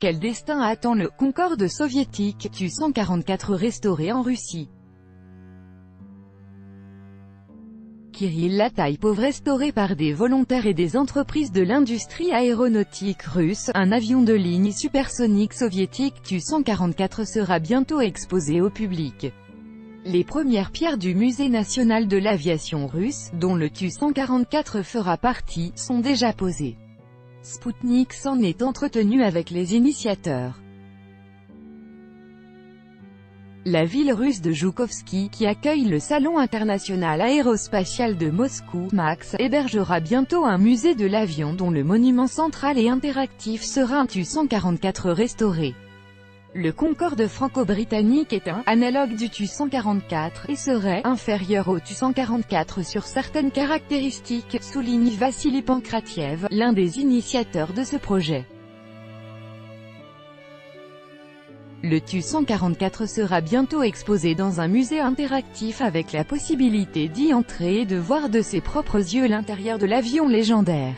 Quel destin attend le Concorde soviétique Tu-144 restauré en Russie? Kirill Lataipov restauré par des volontaires et des entreprises de l'industrie aéronautique russe. Un avion de ligne supersonique soviétique Tu-144 sera bientôt exposé au public. Les premières pierres du Musée national de l'aviation russe, dont le Tu-144 fera partie, sont déjà posées. Sputnik s'en est entretenu avec les initiateurs. La ville russe de Joukovski, qui accueille le Salon international aérospatial de Moscou, MAX, hébergera bientôt un musée de l'avion dont le monument central et interactif sera un Tu-144 restauré. Le Concorde franco-britannique est un analogue du Tu-144 et serait inférieur au Tu-144 sur certaines caractéristiques, souligne Vassili Pankratiev, l'un des initiateurs de ce projet. Le Tu-144 sera bientôt exposé dans un musée interactif avec la possibilité d'y entrer et de voir de ses propres yeux l'intérieur de l'avion légendaire.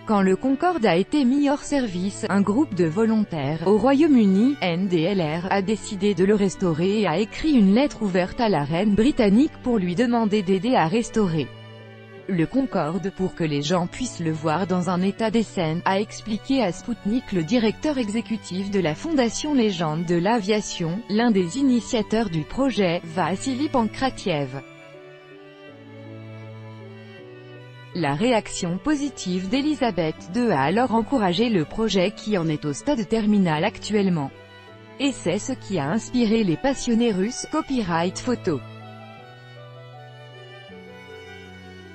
Quand le Concorde a été mis hors service, un groupe de volontaires, au Royaume-Uni, NDLR, a décidé de le restaurer et a écrit une lettre ouverte à la reine britannique pour lui demander d'aider à restaurer le Concorde pour que les gens puissent le voir dans un état décent, a expliqué à Sputnik le directeur exécutif de la Fondation Légende de l'Aviation, l'un des initiateurs du projet, Vassili Pankratiev. La réaction positive d'Elisabeth II a alors encouragé le projet qui en est au stade terminal actuellement. Et c'est ce qui a inspiré les passionnés russes. Copyright photo.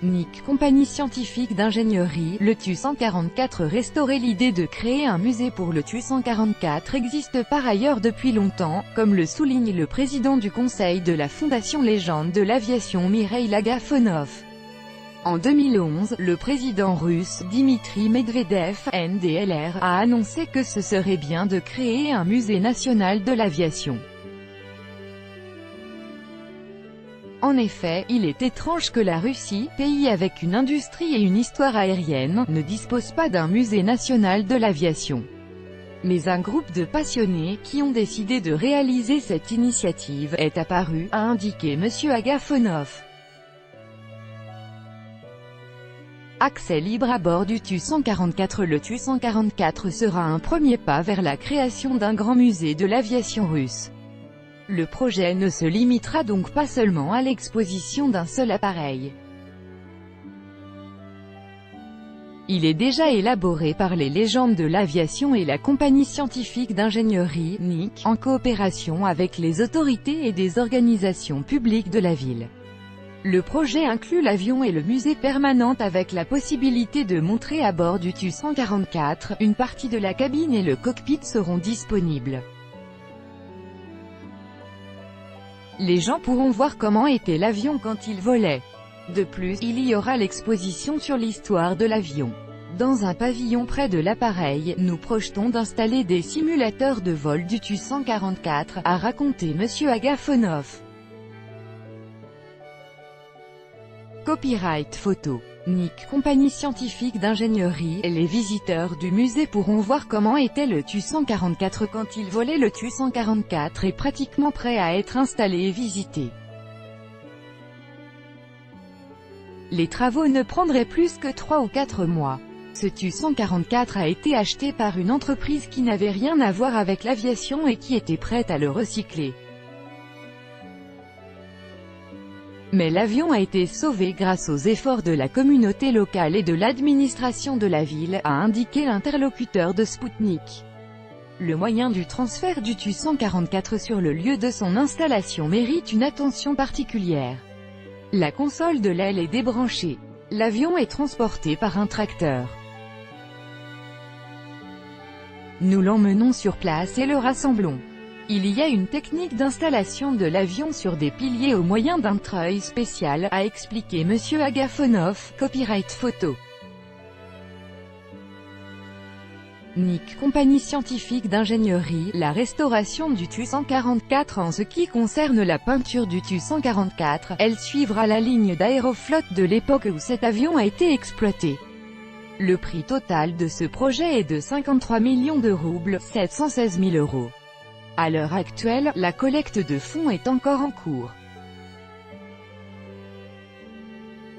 Nick, compagnie scientifique d'ingénierie, le Tu-144 restauré. L'idée de créer un musée pour le Tu-144 existe par ailleurs depuis longtemps, comme le souligne le président du conseil de la Fondation Légende de l'Aviation Mikhail Agafonov. En 2011, le président russe, Dmitri Medvedev, NDLR, a annoncé que ce serait bien de créer un musée national de l'aviation. En effet, il est étrange que la Russie, pays avec une industrie et une histoire aérienne, ne dispose pas d'un musée national de l'aviation. Mais un groupe de passionnés, qui ont décidé de réaliser cette initiative, est apparu, a indiqué M. Agafonov. Accès libre à bord du Tu-144. Le Tu-144 sera un premier pas vers la création d'un grand musée de l'aviation russe. Le projet ne se limitera donc pas seulement à l'exposition d'un seul appareil. Il est déjà élaboré par les légendes de l'aviation et la compagnie scientifique d'ingénierie, NIC, en coopération avec les autorités et des organisations publiques de la ville. Le projet inclut l'avion et le musée permanent avec la possibilité de montrer à bord du Tu-144, une partie de la cabine et le cockpit seront disponibles. Les gens pourront voir comment était l'avion quand il volait. De plus, il y aura l'exposition sur l'histoire de l'avion. Dans un pavillon près de l'appareil, nous projetons d'installer des simulateurs de vol du Tu-144, a raconté M. Agafonov. Copyright photo. NIC, compagnie scientifique d'ingénierie, les visiteurs du musée pourront voir comment était le Tu-144 quand il volait. Le Tu-144 est pratiquement prêt à être installé et visité. Les travaux ne prendraient plus que 3 ou 4 mois. Ce Tu-144 a été acheté par une entreprise qui n'avait rien à voir avec l'aviation et qui était prête à le recycler. Mais l'avion a été sauvé grâce aux efforts de la communauté locale et de l'administration de la ville, a indiqué l'interlocuteur de Sputnik. Le moyen du transfert du Tu-144 sur le lieu de son installation mérite une attention particulière. La console de l'aile est débranchée. L'avion est transporté par un tracteur. Nous l'emmenons sur place et le rassemblons. Il y a une technique d'installation de l'avion sur des piliers au moyen d'un treuil spécial, a expliqué M. Agafonov. Copyright photo. NIC, compagnie scientifique d'ingénierie, la restauration du Tu-144. En ce qui concerne la peinture du Tu-144, elle suivra la ligne d'Aeroflot de l'époque où cet avion a été exploité. Le prix total de ce projet est de 53 millions de roubles, 716 000 €. À l'heure actuelle, la collecte de fonds est encore en cours.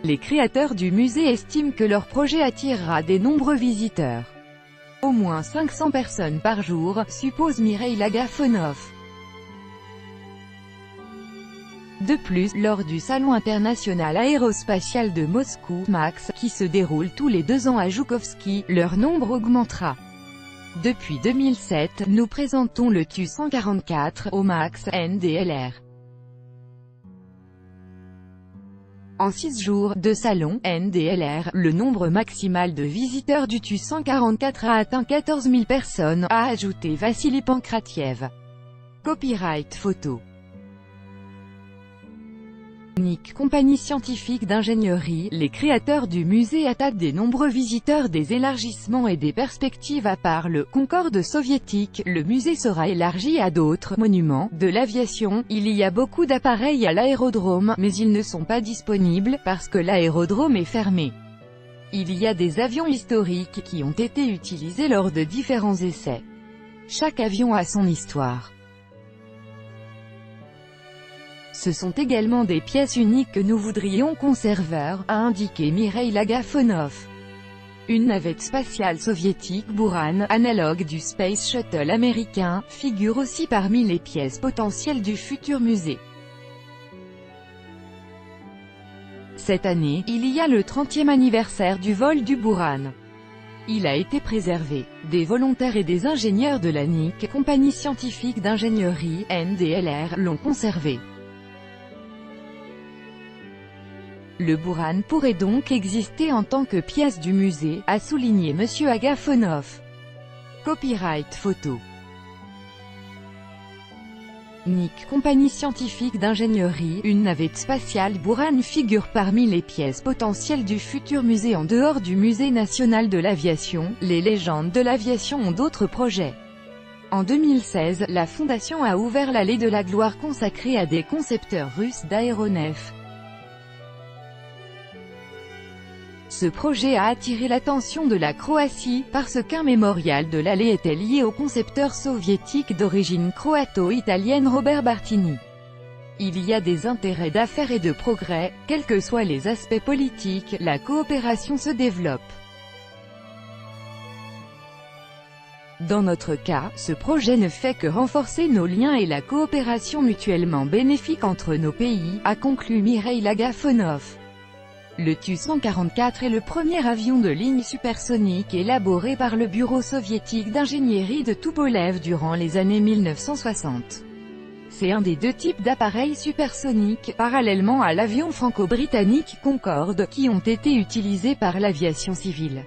Les créateurs du musée estiment que leur projet attirera des nombreux visiteurs. Au moins 500 personnes par jour, suppose Mireille Lagafonov. De plus, lors du Salon international aérospatial de Moscou, MAX, qui se déroule tous les 2 ans à Joukovski, leur nombre augmentera. Depuis 2007, nous présentons le Tu-144 au MAX NDLR. En 6 jours de salon NDLR, le nombre maximal de visiteurs du Tu-144 a atteint 14 000 personnes, a ajouté Vassili Pankratiev. Copyright photo. Compagnie scientifique d'ingénierie, les créateurs du musée attendent des nombreux visiteurs, des élargissements et des perspectives. À part le Concorde soviétique, le musée sera élargi à d'autres monuments de l'aviation. Il y a beaucoup d'appareils à l'aérodrome, mais ils ne sont pas disponibles, parce que l'aérodrome est fermé. Il y a des avions historiques qui ont été utilisés lors de différents essais. Chaque avion a son histoire. Ce sont également des pièces uniques que nous voudrions conserver, a indiqué Mireille Lagafonov. Une navette spatiale soviétique Buran, analogue du Space Shuttle américain, figure aussi parmi les pièces potentielles du futur musée. Cette année, il y a le 30e anniversaire du vol du Buran. Il a été préservé. Des volontaires et des ingénieurs de la NIC, compagnie scientifique d'ingénierie, NDLR, l'ont conservé. Le Buran pourrait donc exister en tant que pièce du musée, a souligné M. Agafonov. Copyright photo. NIC, compagnie scientifique d'ingénierie, une navette spatiale Buran figure parmi les pièces potentielles du futur musée. En dehors du musée national de l'aviation, les légendes de l'aviation ont d'autres projets. En 2016, la fondation a ouvert l'allée de la gloire consacrée à des concepteurs russes d'aéronefs. Ce projet a attiré l'attention de la Croatie, parce qu'un mémorial de l'allée était lié au concepteur soviétique d'origine croato-italienne Robert Bartini. Il y a des intérêts d'affaires et de progrès, quels que soient les aspects politiques, la coopération se développe. Dans notre cas, ce projet ne fait que renforcer nos liens et la coopération mutuellement bénéfique entre nos pays, a conclu Mireille Lagafonov. Le Tu-144 est le premier avion de ligne supersonique élaboré par le Bureau soviétique d'ingénierie de Tupolev durant les années 1960. C'est un des 2 types d'appareils supersoniques, parallèlement à l'avion franco-britannique Concorde, qui ont été utilisés par l'aviation civile.